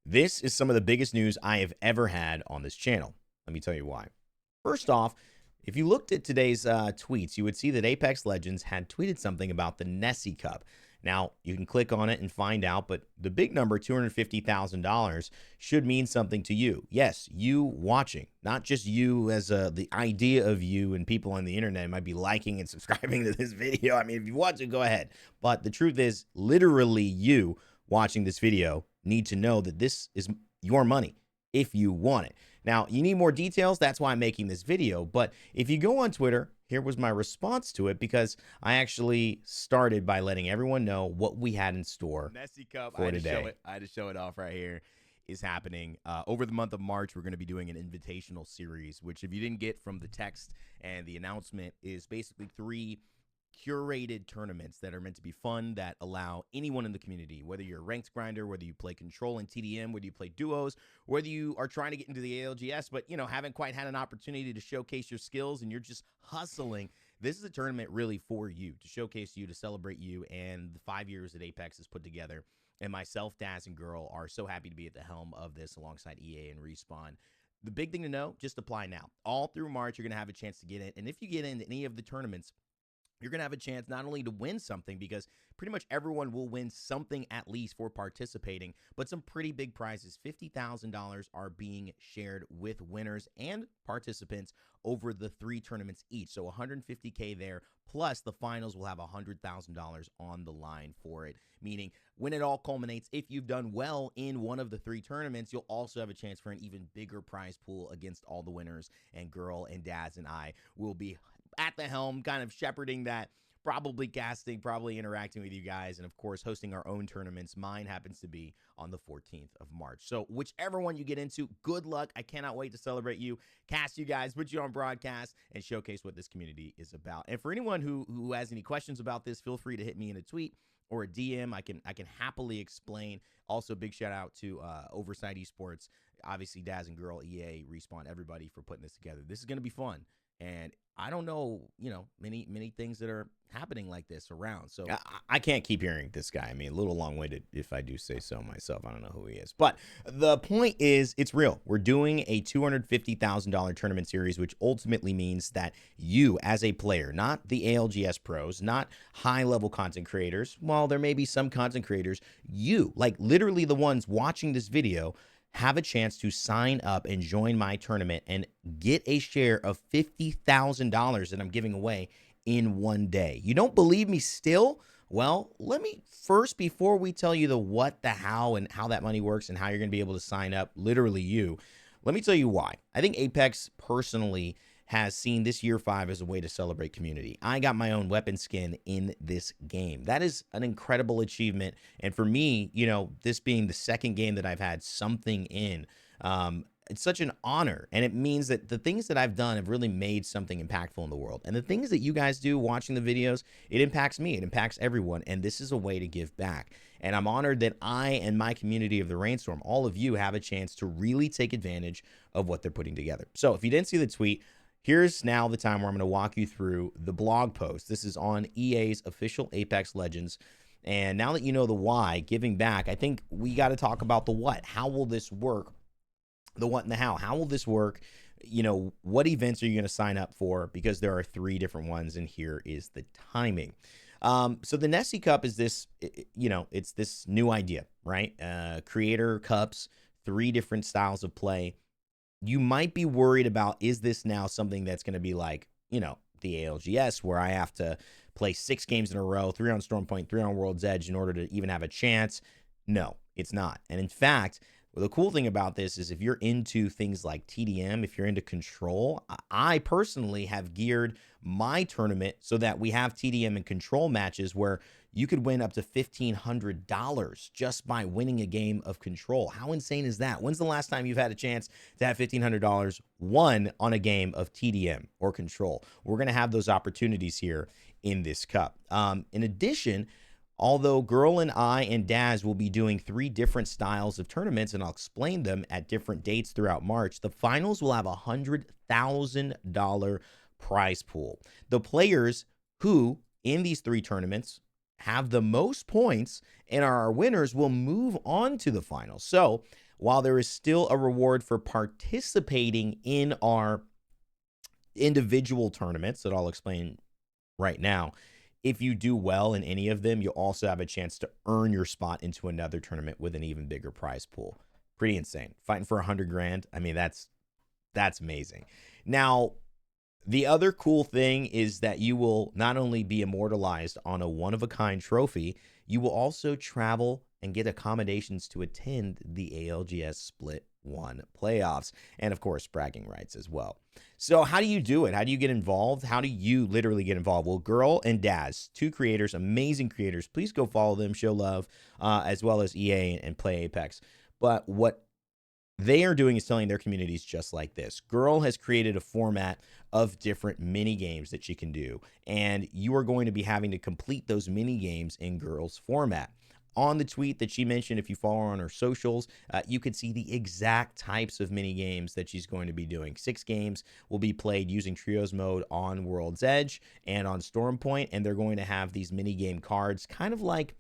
This is some of the biggest news I have ever had on this channel. Let me tell you why. First off, if you looked at today's tweets, you would see that Apex Legends had tweeted something about the Nessie Cup. Now, you can click on it and find out, but the big number, $250,000, should mean something to you. Yes, you watching, not just you as the idea of you and people on the internet might be liking and subscribing to this video. I mean, if you want to, go ahead. But the truth is, literally you watching this video need to know that this is your money if you want it. Now, you need more details. That's why I'm making this video. But if you go on Twitter, here was my response to it, because I actually started by letting everyone know what we had in store. Nessie Cup, for today. I had to show it off right here. Is happening over the month of March. We're going to be doing an invitational series, which, if you didn't get from the text and the announcement, is basically 3 curated tournaments that are meant to be fun, that allow anyone in the community, whether you're a ranked grinder, whether you play control and TDM, whether you play duos, whether you are trying to get into the ALGS but haven't quite had an opportunity to showcase your skills and you're just hustling. This is a tournament really for you, to showcase you, to celebrate you and the 5 years that Apex has put together. And myself, Daz, and Girl are so happy to be at the helm of this alongside EA and Respawn. The big thing to know, just apply now. All through March, you're going to have a chance to get in. And if you get into any of the tournaments, you're going to have a chance not only to win something, because pretty much everyone will win something at least for participating, but some pretty big prizes. $50,000 are being shared with winners and participants over the 3 tournaments each. So $150K there, plus the finals will have $100,000 on the line for it, meaning when it all culminates, if you've done well in one of the 3 tournaments, you'll also have a chance for an even bigger prize pool against all the winners. And Girl and Daz and I will be at the helm, kind of shepherding that, probably casting, probably interacting with you guys, and of course hosting our own tournaments. Mine happens to be on the 14th of March. So whichever one you get into, good luck. I cannot wait to celebrate you, cast you guys, put you on broadcast, and showcase what this community is about. And for anyone who has any questions about this, feel free to hit me in a tweet or a DM. I can happily explain. Also, big shout out to Oversight Esports, obviously Daz and Girl, EA, Respawn, everybody for putting this together. This is going to be fun. And I don't know, many things that are happening like this around. So I can't keep hearing this guy. I mean, a little long-winded, if I do say so myself. I don't know who he is. But the point is, it's real. We're doing a $250,000 tournament series, which ultimately means that you, as a player, not the ALGS pros, not high-level content creators, while there may be some content creators, you, like literally the ones watching this video, have a chance to sign up and join my tournament and get a share of $50,000 that I'm giving away in one day. You don't believe me still? Well, let me first, before we tell you the what, the how, and how that money works and how you're going to be able to sign up, literally you, let me tell you why. I think Apex personally has seen this year 5 as a way to celebrate community. I got my own weapon skin in this game. That is an incredible achievement. And for me, this being the second game that I've had something in, it's such an honor. And it means that the things that I've done have really made something impactful in the world. And the things that you guys do watching the videos, it impacts me. It impacts everyone. And this is a way to give back. And I'm honored that I and my community of the Rainstorm, all of you, have a chance to really take advantage of what they're putting together. So if you didn't see the tweet, here's now the time where I'm going to walk you through the blog post. This is on EA's official Apex Legends. And now that you know the why, giving back, I think we got to talk about the what. How will this work? The what and the how. How will this work? What events are you going to sign up for? Because there are 3 different ones, and here is the timing. So the Nessie Cup is this, it's this new idea, right? Creator cups, 3 different styles of play. You might be worried about, is this now something that's going to be like, the ALGS, where I have to play 6 games in a row, 3 on Stormpoint, 3 on World's Edge in order to even have a chance? No, it's not. And in fact, the cool thing about this is if you're into things like TDM, if you're into control, I personally have geared my tournament so that we have TDM and control matches where you could win up to $1,500 just by winning a game of control. How insane is that? When's the last time you've had a chance to have $1,500 won on a game of TDM or control? We're going to have those opportunities here in this cup. In addition, although Girl and I and Daz will be doing 3 different styles of tournaments, and I'll explain them at different dates throughout March, the finals will have a $100,000 prize pool. The players who, in these 3 tournaments, have the most points and are our winners will move on to the finals. So while there is still a reward for participating in our individual tournaments that I'll explain right now, if you do well in any of them, you'll also have a chance to earn your spot into another tournament with an even bigger prize pool. Pretty insane. Fighting for 100 grand. I mean, that's amazing. Now, the other cool thing is that you will not only be immortalized on a one-of-a-kind trophy, you will also travel and get accommodations to attend the ALGS Split 1 playoffs, and of course, bragging rights as well. So how do you do it? How do you get involved? How do you literally get involved? Well, Girl and Daz, two creators, amazing creators. Please go follow them, show love, as well as EA and Play Apex. But what they are doing is telling their communities just like this. Girl has created a format of different mini games that she can do, and you are going to be having to complete those mini games in Girl's format. On the tweet that she mentioned, if you follow her on her socials, you can see the exact types of mini games that she's going to be doing. 6 games will be played using trios mode on World's Edge and on Stormpoint, and they're going to have these mini game cards, kind of like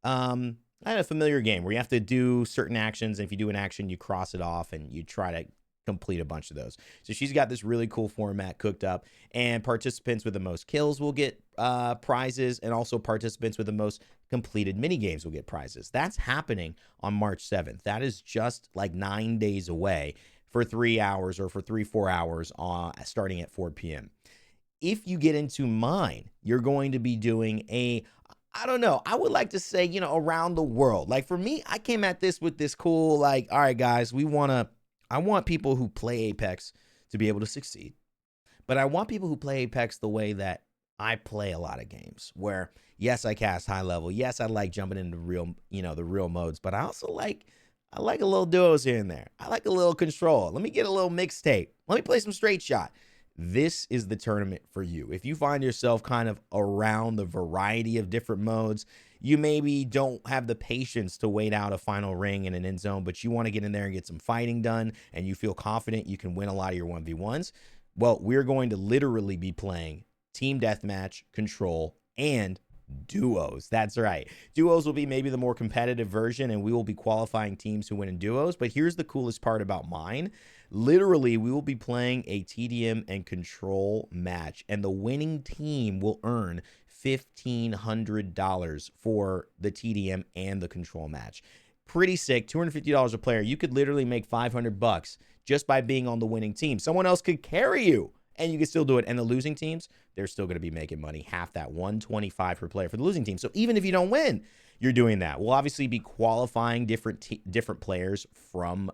a familiar game where you have to do certain actions. And if you do an action, you cross it off and you try to complete a bunch of those. So she's got this really cool format cooked up, and participants with the most kills will get prizes, and also participants with the most completed mini games will get prizes. That's happening on March 7th. That is just like 9 days away for 3 hours or for 3-4 hours starting at 4 p.m. If you get into mine, you're going to be doing I don't know, I would like to say, around the world. Like for me, I came at this with this cool, like, all right, guys, I want people who play Apex to be able to succeed. But I want people who play Apex the way that I play a lot of games, where yes, I cast high level. Yes, I like jumping into the real modes, but I also like a little duos here and there. I like a little control. Let me get a little mixtape. Let me play some straight shot. This is the tournament for you. If you find yourself kind of around the variety of different modes, you maybe don't have the patience to wait out a final ring in an end zone, but you want to get in there and get some fighting done, and you feel confident you can win a lot of your 1v1s, well, we're going to literally be playing team deathmatch, control, and duos. That's right. Duos will be maybe the more competitive version, and we will be qualifying teams who win in duos. But here's the coolest part about mine. Literally, we will be playing a TDM and control match, and the winning team will earn $1,500 for the TDM and the control match. Pretty sick. $250 a player. You could literally make $500 just by being on the winning team. Someone else could carry you, and you can still do it. And the losing teams, they're still going to be making money, half that, $125 per player for the losing team. So even if you don't win, you're doing that. We'll obviously be qualifying different players from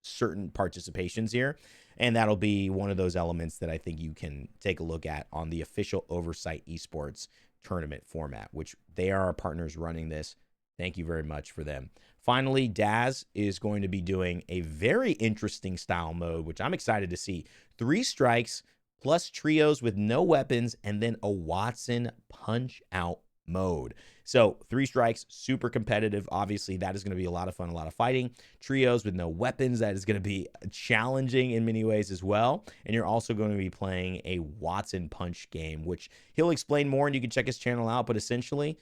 certain participations here, and that'll be one of those elements that I think you can take a look at on the official Oversight Esports tournament format, which they are our partners running this. Thank you very much for them. Finally, Daz is going to be doing a very interesting style mode, which I'm excited to see. 3 strikes plus trios with no weapons, and then a Watson punch out mode. So 3 strikes, super competitive. Obviously, that is going to be a lot of fun, a lot of fighting. Trios with no weapons, that is going to be challenging in many ways as well. And you're also going to be playing a Watson punch game, which he'll explain more, and you can check his channel out. But essentially,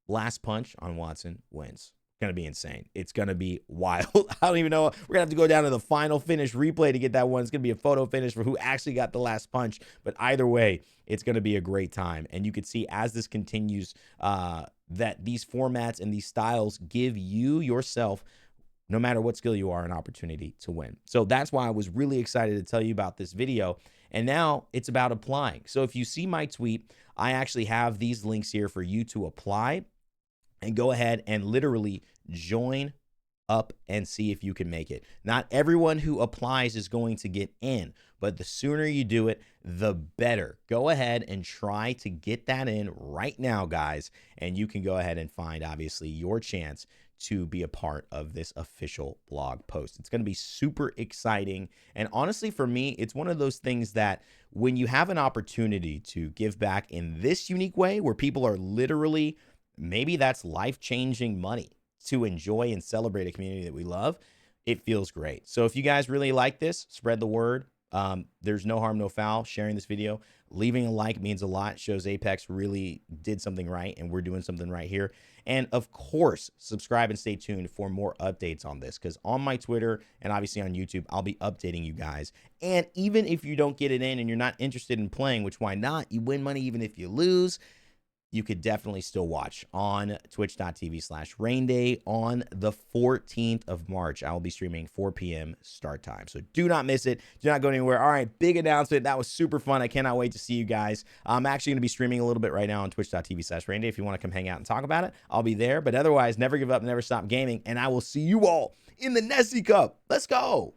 last punch on Watson wins. Going to be insane. It's going to be wild. I don't even know. We're going to have to go down to the final finish replay to get that one. It's going to be a photo finish for who actually got the last punch. But either way, it's going to be a great time. And you can see as this continues that these formats and these styles give you yourself, no matter what skill you are, an opportunity to win. So that's why I was really excited to tell you about this video. And now it's about applying. So if you see my tweet, I actually have these links here for you to apply and go ahead and literally join up and see if you can make it. Not everyone who applies is going to get in, but the sooner you do it, the better. Go ahead and try to get that in right now, guys, and you can go ahead and find, obviously, your chance to be a part of this official blog post. It's going to be super exciting. And honestly, for me, it's one of those things that when you have an opportunity to give back in this unique way where people are literally, maybe that's life-changing money to enjoy and celebrate a community that we love, it feels great. So if you guys really like this, spread the word. There's no harm, no foul. Sharing this video, leaving a like means a lot. Shows Apex really did something right, and we're doing something right here. And of course, subscribe and stay tuned for more updates on this, because on my Twitter and obviously on YouTube, I'll be updating you guys. And even if you don't get it in and you're not interested in playing, which why not? You win money even if you lose. You could definitely still watch on twitch.tv/rainday on the 14th of March. I will be streaming 4 p.m. start time. So do not miss it. Do not go anywhere. All right, big announcement. That was super fun. I cannot wait to see you guys. I'm actually going to be streaming a little bit right now on twitch.tv/rainday. If you want to come hang out and talk about it, I'll be there. But otherwise, never give up, never stop gaming. And I will see you all in the Nessie Cup. Let's go.